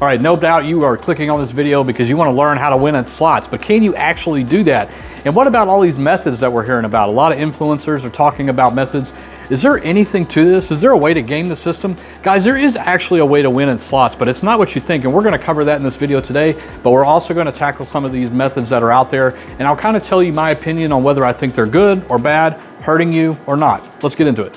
All right, no doubt you are clicking on this video because you want to learn how to win at slots, but can you actually do that? And what about all these methods that we're hearing about? A lot of influencers are talking about methods. Is there anything to this? Is there a way to game the system? Guys, there is actually a way to win in slots, but it's not what you think, and we're going to cover that in this video today, but we're also going to tackle some of these methods that are out there, and I'll kind of tell you my opinion on whether I think they're good or bad, hurting you or not. Let's get into it.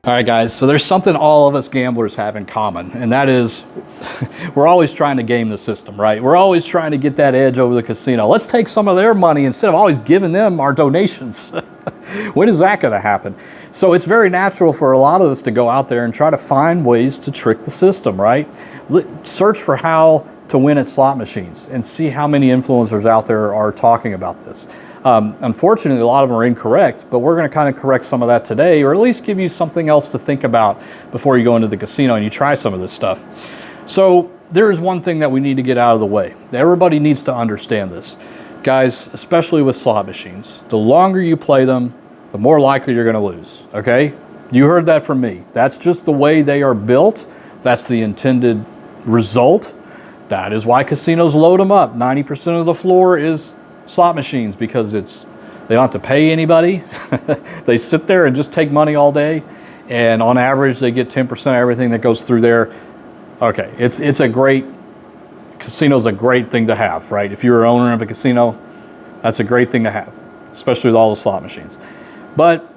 All right, guys, so there's something all of us gamblers have in common, and that is we're always trying to game the system, right? We're always trying to get that edge over the casino. Let's take some of their money instead of always giving them our donations. When is that going to happen? So it's very natural for a lot of us to go out there and try to find ways to trick the system, right? Search for how to win at slot machines and see how many influencers out there are talking about this. Unfortunately, a lot of them are incorrect, but we're going to kind of correct some of that today, or at least give you something else to think about before you go into the casino and you try some of this stuff. So there is one thing that we need to get out of the way. Everybody needs to understand this. Guys, especially with slot machines, the longer you play them, the more likely you're going to lose, okay? You heard that from me. That's just the way they are built. That's the intended result. That is why casinos load them up. 90% of the floor is slot machines because they don't have to pay anybody. They sit there and just take money all day, and on average they get 10% of everything that goes through there. Okay, casino's a great thing to have, right? If you're an owner of a casino, that's a great thing to have, especially with all the slot machines. But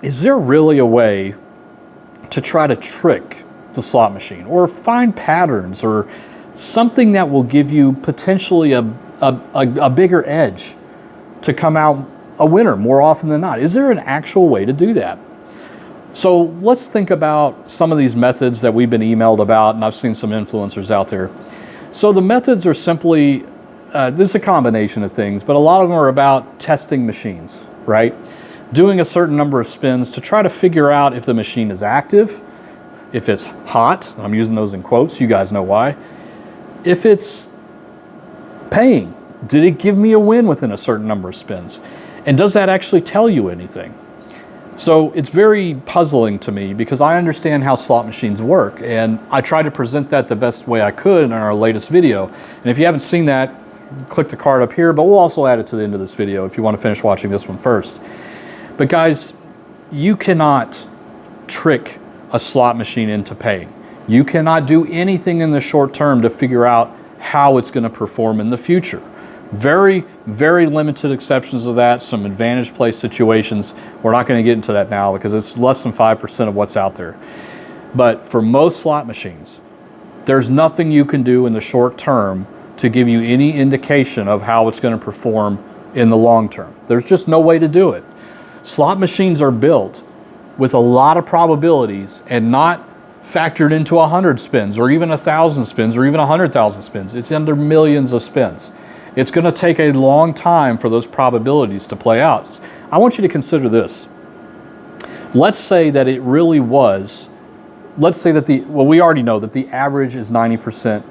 is there really a way to try to trick the slot machine or find patterns or something that will give you potentially a bigger edge to come out a winner more often than not? Is there an actual way to do that? So let's think about some of these methods that we've been emailed about, and I've seen some influencers out there. So the methods are simply, this is a combination of things, but a lot of them are about testing machines, right? Doing a certain number of spins to try to figure out if the machine is active, if it's hot, I'm using those in quotes, you guys know why, if it's paying. Did it give me a win within a certain number of spins? And does that actually tell you anything? So it's very puzzling to me because I understand how slot machines work, and I try to present that the best way I could in our latest video. And if you haven't seen that, click the card up here, but we'll also add it to the end of this video if you want to finish watching this one first. But guys, you cannot trick a slot machine into paying. You cannot do anything in the short term to figure out how it's going to perform in the future. Very, very limited exceptions of that, some advantage play situations. We're not going to get into that now because it's less than 5% of what's out there. But for most slot machines, there's nothing you can do in the short term to give you any indication of how it's going to perform in the long term. There's just no way to do it. Slot machines are built with a lot of probabilities and not factored into 100 spins or even 1,000 spins or even 100,000 spins. It's under millions of spins. It's going to take a long time for those probabilities to play out. I want you to consider this. Let's say that it really was, let's say that we already know that the average is 90%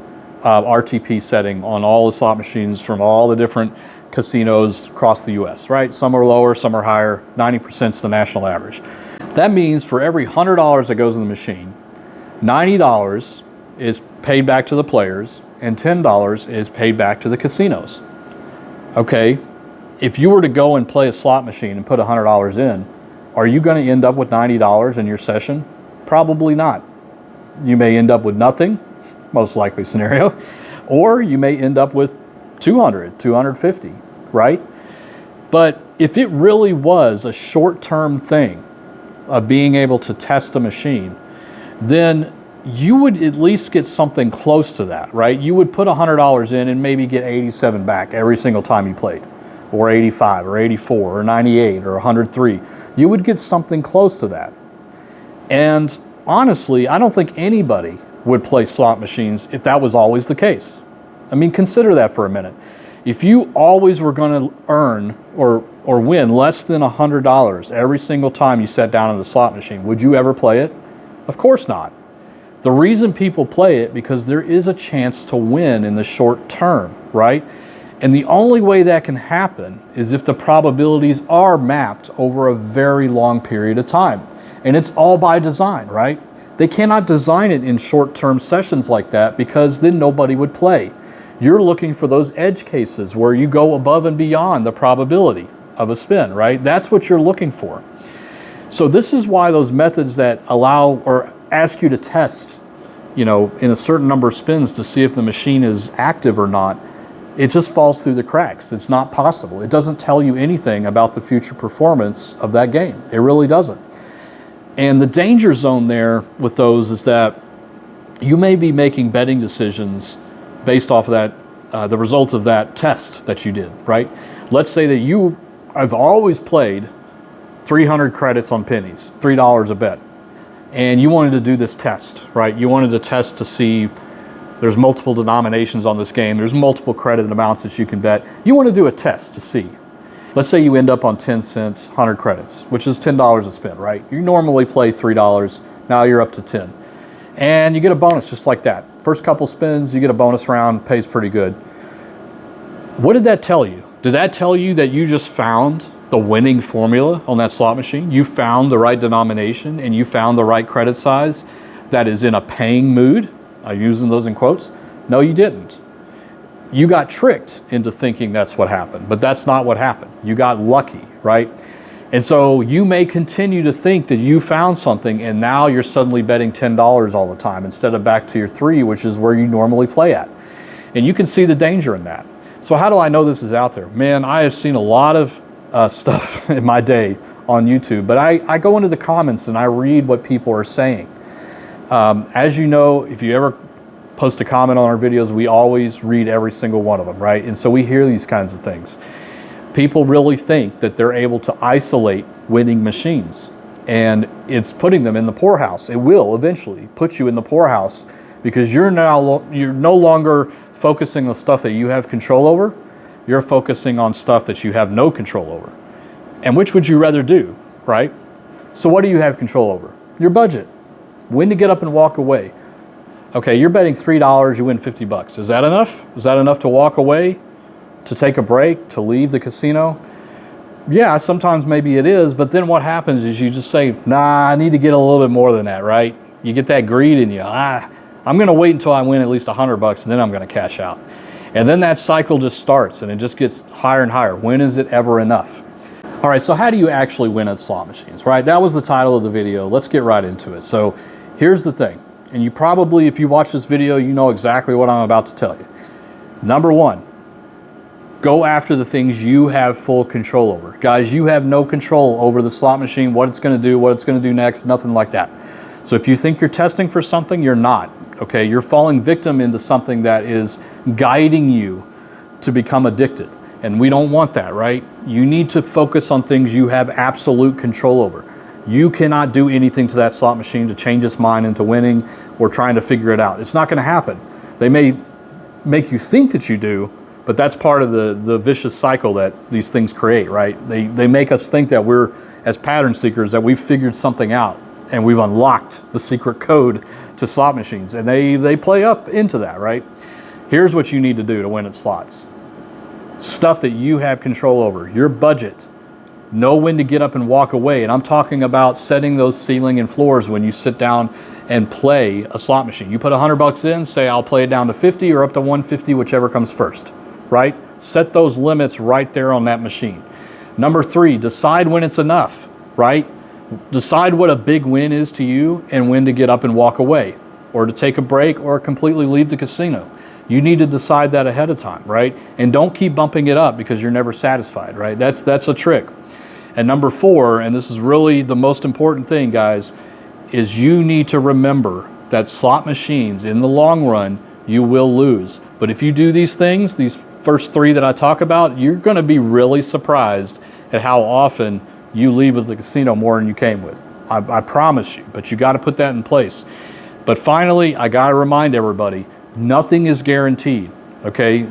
RTP setting on all the slot machines from all the different casinos across the US, right? Some are lower, some are higher. 90% is the national average. That means for every $100 that goes in the machine, $90 is paid back to the players and $10 is paid back to the casinos. Okay, if you were to go and play a slot machine and put $100 in, are you going to end up with $90 in your session? Probably not. You may end up with nothing, most likely scenario, or you may end up with 200, 250, right? But if it really was a short-term thing of being able to test a machine, then you would at least get something close to that, right? You would put $100 in and maybe get 87 back every single time you played, or 85, or 84, or 98, or 103. You would get something close to that. And honestly, I don't think anybody would play slot machines if that was always the case. I mean, consider that for a minute. If you always were going to earn or win less than $100 every single time you sat down in the slot machine, would you ever play it? Of course not. The reason people play it because there is a chance to win in the short term, right? And the only way that can happen is if the probabilities are mapped over a very long period of time. And it's all by design, right? They cannot design it in short-term sessions like that because then nobody would play. You're looking for those edge cases where you go above and beyond the probability of a spin, right? That's what you're looking for. So this is why those methods that allow or ask you to test, in a certain number of spins to see if the machine is active or not, it just falls through the cracks. It's not possible. It doesn't tell you anything about the future performance of that game. It really doesn't. And the danger zone there with those is that you may be making betting decisions based off of that, the result of that test that you did, right? Let's say that you have always played 300 credits on pennies, $3 a bet, and you wanted to do this test, right? You wanted to test to see there's multiple denominations on this game, there's multiple credit amounts that you can bet. You want to do a test to see. Let's say you end up on 10 cents, 100 credits, which is $10 a spin, right? You normally play $3, now you're up to 10. And you get a bonus just like that. First couple spins, you get a bonus round, pays pretty good. What did that tell you? Did that tell you that you just found the winning formula on that slot machine? You found the right denomination and you found the right credit size that is in a paying mood? I'm using those in quotes. No, you didn't. You got tricked into thinking that's what happened, but that's not what happened. You got lucky, right? And so you may continue to think that you found something and now you're suddenly betting $10 all the time instead of back to your $3, which is where you normally play at. And you can see the danger in that. So how do I know this is out there? Man, I have seen a lot of stuff in my day on YouTube, but I go into the comments and I read what people are saying. As you know, if you ever post a comment on our videos, we always read every single one of them, right? And so we hear these kinds of things. People really think that they're able to isolate winning machines, and it's putting them in the poorhouse. It will eventually put you in the poorhouse because you're no longer focusing on stuff that you have control over. You're focusing on stuff that you have no control over. And which would you rather do, right? So what do you have control over? Your budget. When to get up and walk away. Okay, you're betting $3, you win 50 bucks. Is that enough? Is that enough to walk away? To take a break? To leave the casino? Yeah, sometimes maybe it is, but then what happens is you just say, nah, I need to get a little bit more than that, right? You get that greed in you. I'm gonna wait until I win at least 100 bucks and then I'm gonna cash out. And then that cycle just starts and it just gets higher and higher. When is it ever enough? All right, so how do you actually win at slot machines, right? That was the title of the video. Let's get right into it. So here's the thing, and you probably, if you watch this video, you know exactly what I'm about to tell you. Number one, go after the things you have full control over. Guys, you have no control over the slot machine, what it's gonna do, what it's gonna do next, nothing like that. So if you think you're testing for something, you're not, okay? You're falling victim into something that is guiding you to become addicted. And we don't want that, right? You need to focus on things you have absolute control over. You cannot do anything to that slot machine to change its mind into winning or trying to figure it out. It's not gonna happen. They may make you think that you do, but that's part of the vicious cycle that these things create, right? They make us think that we're, as pattern seekers, that we've figured something out and we've unlocked the secret code to slot machines. And they play up into that, right? Here's what you need to do to win at slots. Stuff that you have control over, your budget. Know when to get up and walk away. And I'm talking about setting those ceiling and floors when you sit down and play a slot machine. You put 100 bucks in, say I'll play it down to 50 or up to 150, whichever comes first, right? Set those limits right there on that machine. Number three, decide when it's enough, right? Decide what a big win is to you and when to get up and walk away or to take a break or completely leave the casino. You need to decide that ahead of time, right? And don't keep bumping it up because you're never satisfied, right? That's a trick. And number four, and this is really the most important thing, guys, is you need to remember that slot machines, in the long run, you will lose. But if you do these things, these first three that I talk about, you're gonna be really surprised at how often you leave with the casino more than you came with. I promise you, but you gotta put that in place. But finally, I gotta remind everybody, nothing is guaranteed, okay?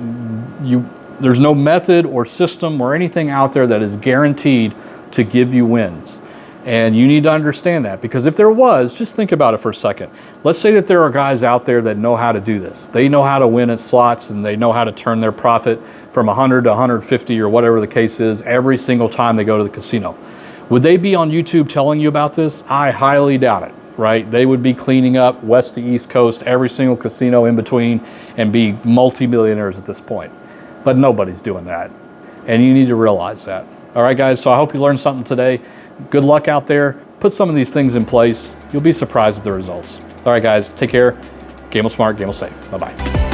There's no method or system or anything out there that is guaranteed to give you wins. And you need to understand that, because if there was, just think about it for a second. Let's say that there are guys out there that know how to do this. They know how to win at slots, and they know how to turn their profit from 100 to 150 or whatever the case is every single time they go to the casino. Would they be on YouTube telling you about this? I highly doubt it, right? They would be cleaning up west to east coast, every single casino in between, and be multi-millionaires at this point. But nobody's doing that, and you need to realize that. All right, guys, so I hope you learned something today. Good luck out there. Put some of these things in place. You'll be surprised at the results. All right, guys, take care. Gamble smart, gamble safe. Bye-bye.